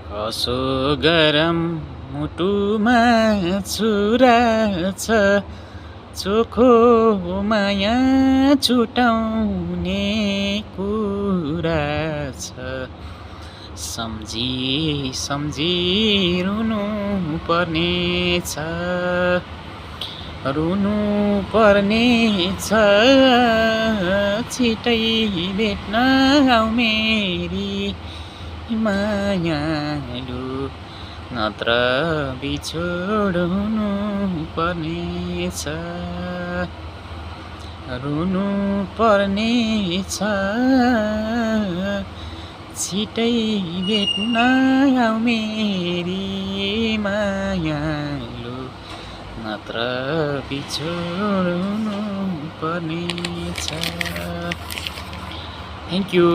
कसो गरम मुटुमा छुरा छ, चोखो माया छुटाउने कुरा छ। सम्झी सम्झी रुनु पर्नेछ, रुनु पर्नेछ। छिटै भेट्न आऊ मेरी मायालु, नत्र बिछोड हुनु पर्नेछ, रुनु पर्नेछ। छिटै भेट्न आऊ मेरी मायालु, नत्र बिछोड हुनु पर्नेछ। Thank you.